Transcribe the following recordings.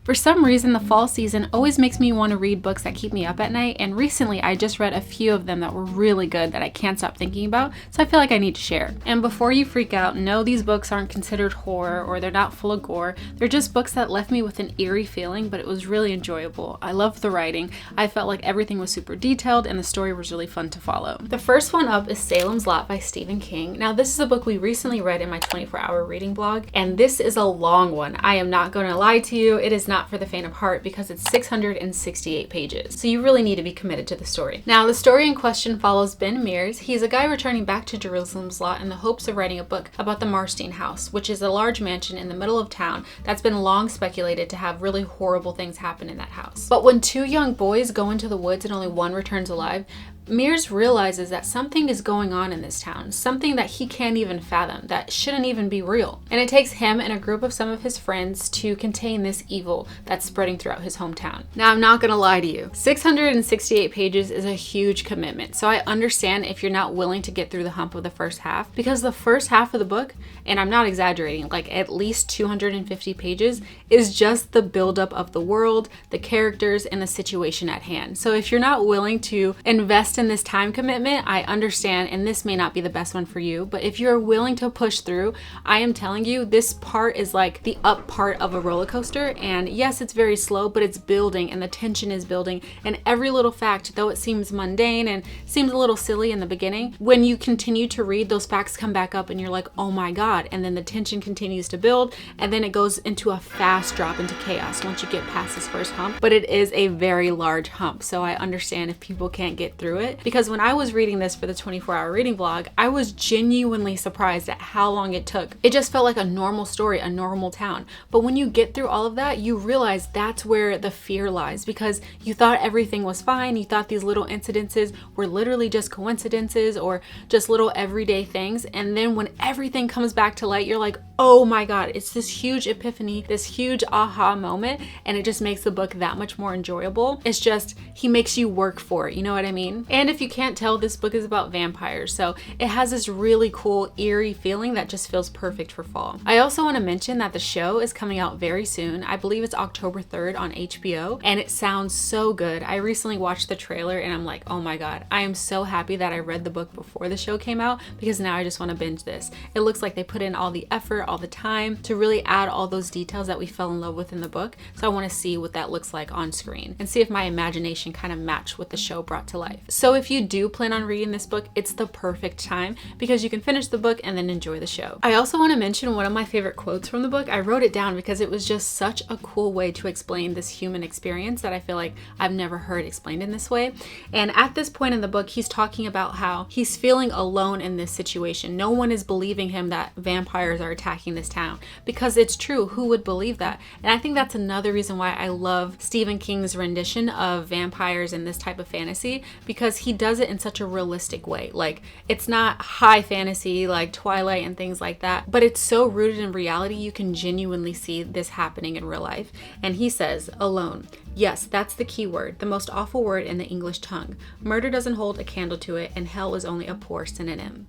For some reason, the fall season always makes me want to read books that keep me up at night, and recently I just read a few of them that were really good that I can't stop thinking about, so I feel like I need to share. And before you freak out, no, these books aren't considered horror or they're not full of gore. They're just books that left me with an eerie feeling, but it was really enjoyable. I loved the writing. I felt like everything was super detailed and the story was really fun to follow. The first one up is Salem's Lot by Stephen King. Now, this is a book we recently read in my 24-hour reading blog, and this is a long one. I am not going to lie to you. It is not for the faint of heart because it's 668 pages. So you really need to be committed to the story. Now, the story in question follows Ben Mears. He's a guy returning back to Jerusalem's Lot in the hopes of writing a book about the Marstein house, which is a large mansion in the middle of town that's been long speculated to have really horrible things happen in that house. But when two young boys go into the woods and only one returns alive, Mears realizes that something is going on in this town, something that he can't even fathom, that shouldn't even be real. And it takes him and a group of some of his friends to contain this evil that's spreading throughout his hometown. Now, I'm not gonna lie to you, 668 pages is a huge commitment, so I understand if you're not willing to get through the hump of the first half, because the first half of the book, and I'm not exaggerating, like at least 250 pages, is just the buildup of the world, the characters, and the situation at hand. So if you're not willing to invest in this time commitment, I understand, and this may not be the best one for you, but if you're willing to push through, I am telling you, this part is like the up part of a roller coaster, and yes, it's very slow, but it's building, and the tension is building, and every little fact, though it seems mundane and seems a little silly in the beginning, when you continue to read, those facts come back up, and you're like, oh my god, and then the tension continues to build, and then it goes into a fast drop into chaos once you get past this first hump. But it is a very large hump, so I understand if people can't get through it, because when I was reading this for the 24-hour reading vlog, I was genuinely surprised at how long it took. It just felt like a normal story, a normal town. But when you get through all of that, you realize that's where the fear lies, because you thought everything was fine. You thought these little incidences were literally just coincidences or just little everyday things. And then when everything comes back to light, you're like, oh my god, it's this huge epiphany, this huge aha moment, and it just makes the book that much more enjoyable. It's just, he makes you work for it, you know what I mean? And if you can't tell, this book is about vampires, so it has this really cool, eerie feeling that just feels perfect for fall. I also want to mention that the show is coming out very soon. I believe it's October 3rd on HBO, and it sounds so good. I recently watched the trailer, and I'm like, oh my god, I am so happy that I read the book before the show came out, because now I just want to binge this. It looks like they put in all the effort, all the time to really add all those details that we fell in love with in the book, so I want to see what that looks like on screen and see if my imagination kind of matched what the show brought to life. So if you do plan on reading this book, it's the perfect time, because you can finish the book and then enjoy the show. I also want to mention one of my favorite quotes from the book. I wrote it down because it was just such a cool way to explain this human experience that I feel like I've never heard explained in this way. And at this point in the book, he's talking about how he's feeling alone in this situation. No one is believing him that vampires are attacking this town, because it's true. Who would believe that? And I think that's another reason why I love Stephen King's rendition of vampires in this type of fantasy, because he does it in such a realistic way. Like, it's not high fantasy like Twilight and things like that, but it's so rooted in reality, you can genuinely see this happening in real life. And he says, alone. Yes, that's the key word, the most awful word in the English tongue. Murder doesn't hold a candle to it, and hell is only a poor synonym.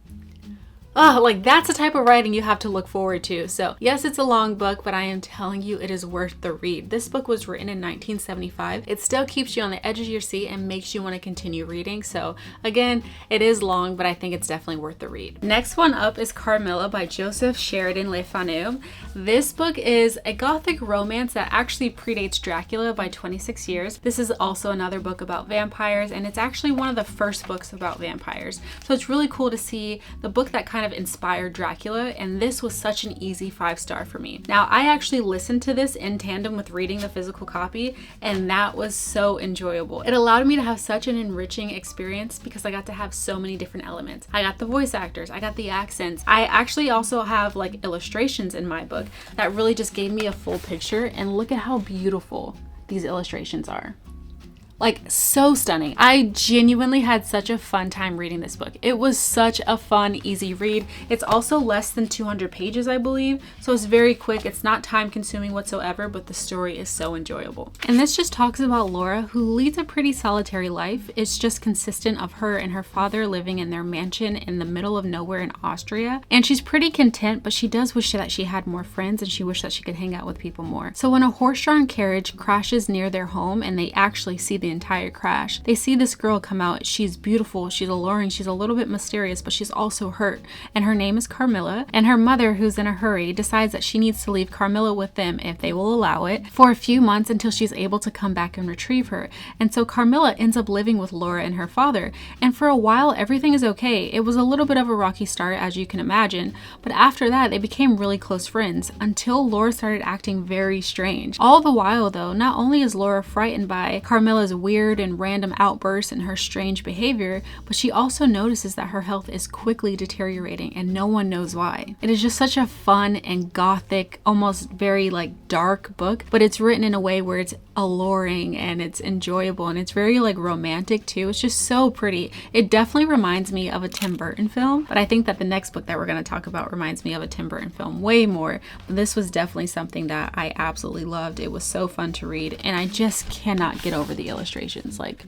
Oh, like that's the type of writing you have to look forward to. So yes, it's a long book, but I am telling you, it is worth the read. This book was written in 1975. It still keeps you on the edge of your seat and makes you want to continue reading. So again, it is long, but I think it's definitely worth the read. Next one up is Carmilla by Joseph Sheridan Le Fanu. This book is a gothic romance that actually predates Dracula by 26 years. This is also another book about vampires, and it's actually one of the first books about vampires. So it's really cool to see the book that kind of inspired Dracula, and this was such an easy 5-star for me. Now, I actually listened to this in tandem with reading the physical copy, and that was so enjoyable. It allowed me to have such an enriching experience because I got to have so many different elements. I got the voice actors, I got the accents. I actually also have like illustrations in my book that really just gave me a full picture, and look at how beautiful these illustrations are. Like, so stunning. I genuinely had such a fun time reading this book. It was such a fun, easy read. It's also less than 200 pages, I believe, so it's very quick. It's not time consuming whatsoever, but the story is so enjoyable. And this just talks about Laura, who leads a pretty solitary life. It's just consistent of her and her father living in their mansion in the middle of nowhere in Austria. And she's pretty content, but she does wish that she had more friends, and she wished that she could hang out with people more. So when a horse-drawn carriage crashes near their home and they actually see the entire crash, they see this girl come out. She's beautiful, she's alluring, she's a little bit mysterious, but she's also hurt. And her name is Carmilla. And her mother, who's in a hurry, decides that she needs to leave Carmilla with them, if they will allow it, for a few months until she's able to come back and retrieve her. And so Carmilla ends up living with Laura and her father. And for a while, everything is okay. It was a little bit of a rocky start, as you can imagine, but after that, they became really close friends until Laura started acting very strange. All the while, though, not only is Laura frightened by Carmilla's weird and random outbursts and her strange behavior, but she also notices that her health is quickly deteriorating and no one knows why. It is just such a fun and gothic, almost very like dark book, but it's written in a way where it's alluring and it's enjoyable and it's very like romantic too. It's just so pretty. It definitely reminds me of a Tim Burton film, but I think that the next book that we're going to talk about reminds me of a Tim Burton film way more. But this was definitely something that I absolutely loved. It was so fun to read, and I just cannot get over the illustrations. Like,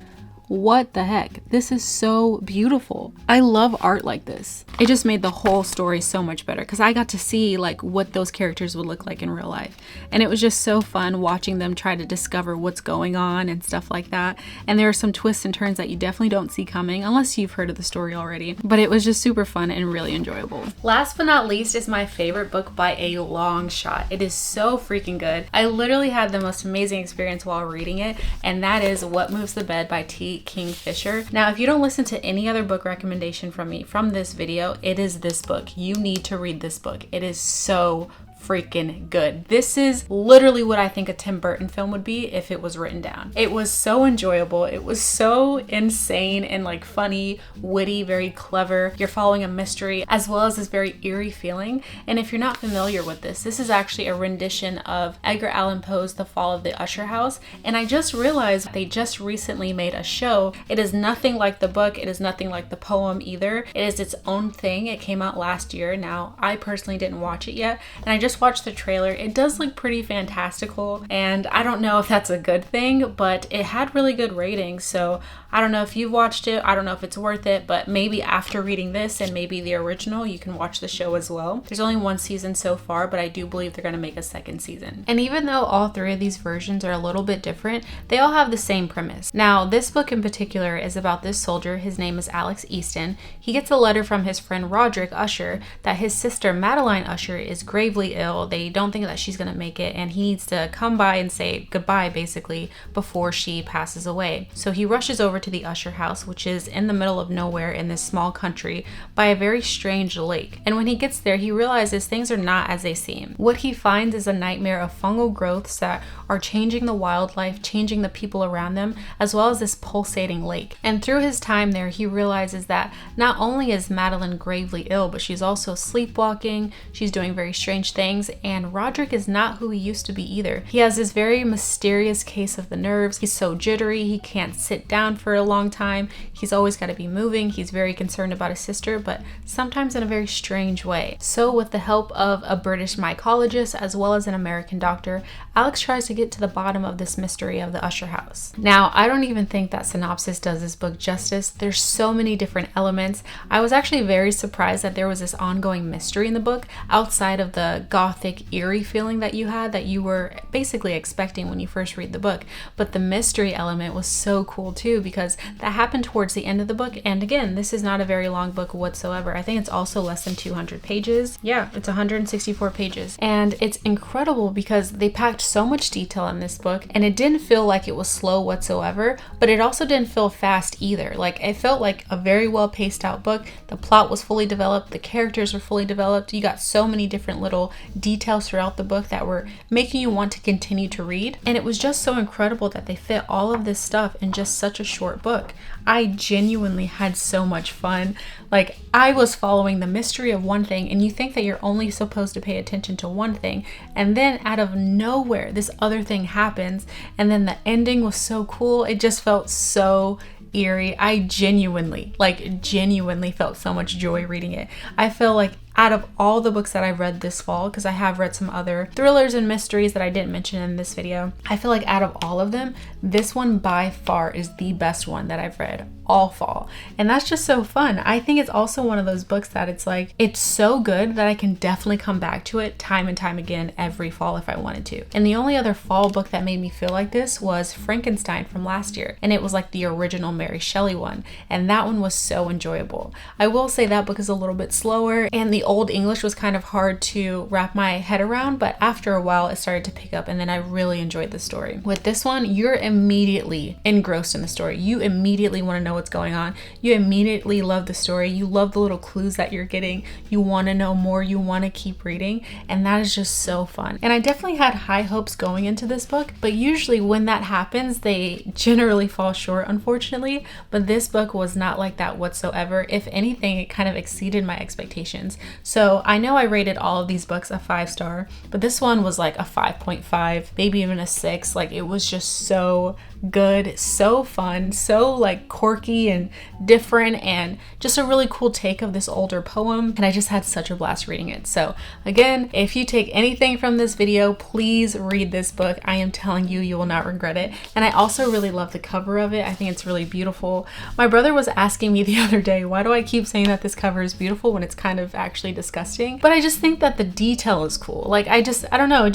what the heck? This is so beautiful. I love art like this. It just made the whole story so much better because I got to see like what those characters would look like in real life. And it was just so fun watching them try to discover what's going on and stuff like that. And there are some twists and turns that you definitely don't see coming unless you've heard of the story already. But it was just super fun and really enjoyable. Last but not least is my favorite book by a long shot. It is so freaking good. I literally had the most amazing experience while reading it, and that is What Moves the Bed by T. Kingfisher. Now, if you don't listen to any other book recommendation from me from this video, it is this book. You need to read this book. It is so freaking good. This is literally what I think a Tim Burton film would be if it was written down. It was so enjoyable. It was so insane and like funny, witty, very clever. You're following a mystery as well as this very eerie feeling. And if you're not familiar with this is actually a rendition of Edgar Allan Poe's The Fall of the Usher House. And I just realized they just recently made a show. It is nothing like the book. It is nothing like the poem either. It is its own thing. It came out last year. Now, I personally didn't watch it yet, and I just watched the trailer. It does look pretty fantastical, and I don't know if that's a good thing, but it had really good ratings, so I don't know if you've watched it. I don't know if it's worth it, but maybe after reading this and maybe the original, you can watch the show as well. There's only one season so far, but I do believe they're going to make a second season. And even though all three of these versions are a little bit different, they all have the same premise. Now, this book in particular is about this soldier. His name is Alex Easton. He gets a letter from his friend Roderick Usher that his sister Madeline Usher is gravely ill. They don't think that she's going to make it, and he needs to come by and say goodbye basically before she passes away. So he rushes over to the Usher house, which is in the middle of nowhere in this small country by a very strange lake. And when he gets there, he realizes things are not as they seem. What he finds is a nightmare of fungal growths that are changing the wildlife, changing the people around them, as well as this pulsating lake. And through his time there, he realizes that not only is Madeline gravely ill, but she's also sleepwalking, she's doing very strange things, and Roderick is not who he used to be either. He has this very mysterious case of the nerves. He's so jittery, he can't sit down for a long time. He's always got to be moving. He's very concerned about his sister, but sometimes in a very strange way. So with the help of a British mycologist as well as an American doctor, Alex tries to get to the bottom of this mystery of the Usher house. Now, I don't even think that synopsis does this book justice. There's so many different elements. I was actually very surprised that there was this ongoing mystery in the book outside of the gothic, eerie feeling that you had, that you were basically expecting when you first read the book. But the mystery element was so cool too, because that happened towards the end of the book. And again, this is not a very long book whatsoever. I think it's also less than 200 pages. Yeah, it's 164 pages. And it's incredible because they packed so much detail in this book, and it didn't feel like it was slow whatsoever, but it also didn't feel fast either. Like, it felt like a very well paced out book. The plot was fully developed, the characters were fully developed. You got so many different little details throughout the book that were making you want to continue to read. And it was just so incredible that they fit all of this stuff in just such a short book. I genuinely had so much fun. Like, I was following the mystery of one thing, and you think that you're only supposed to pay attention to one thing, and then out of nowhere this other thing happens, and then the ending was so cool. It just felt so eerie. I genuinely felt so much joy reading it. I feel like out of all the books that I've read this fall, because I have read some other thrillers and mysteries that I didn't mention in this video, I feel like out of all of them, this one by far is the best one that I've read all fall. And that's just so fun. I think it's also one of those books that it's like, it's so good that I can definitely come back to it time and time again every fall if I wanted to. And the only other fall book that made me feel like this was Frankenstein from last year. And it was like the original Mary Shelley one. And that one was so enjoyable. I will say that book is a little bit slower, and the Old English was kind of hard to wrap my head around, but after a while it started to pick up, and then I really enjoyed the story. With this one, you're immediately engrossed in the story. You immediately want to know what's going on. You immediately love the story. You love the little clues that you're getting. You want to know more. You want to keep reading, and that is just so fun. And I definitely had high hopes going into this book, but usually when that happens, they generally fall short, unfortunately. But this book was not like that whatsoever. If anything, it kind of exceeded my expectations. So I know I rated all of these books a 5-star, but this one was like a 5.5, maybe even a 6. Like, it was just so good, so fun, so like quirky and different, and just a really cool take of this older poem. And I just had such a blast reading it. So again, if you take anything from this video, please read this book. I am telling you, you will not regret it. And I also really love the cover of it. I think it's really beautiful. My brother was asking me the other day, why do I keep saying that this cover is beautiful when it's kind of actually disgusting? But I just think that the detail is cool. Like, I don't know,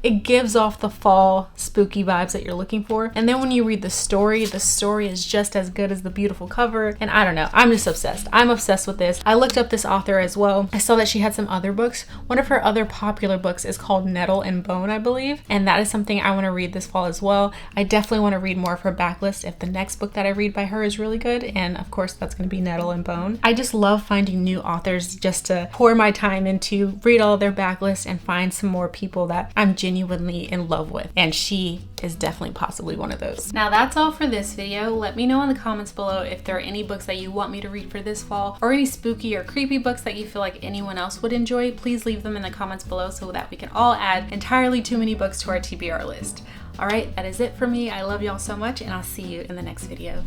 it gives off the fall spooky vibes that you're looking for. And then when you read the story is just as good as the beautiful cover. And I don't know, I'm just obsessed. I'm obsessed with this. I looked up this author as well. I saw that she had some other books. One of her other popular books is called Nettle and Bone, I believe. And that is something I want to read this fall as well. I definitely want to read more of her backlist if the next book that I read by her is really good. And of course, that's going to be Nettle and Bone. I just love finding new authors just to pour my time into, read all of their backlist, and find some more people that I'm genuinely in love with. And she is definitely possibly one of those. Now that's all for this video. Let me know in the comments below if there are any books that you want me to read for this fall, or any spooky or creepy books that you feel like anyone else would enjoy. Please leave them in the comments below so that we can all add entirely too many books to our TBR list. All right, that is it for me. I love y'all so much, and I'll see you in the next video.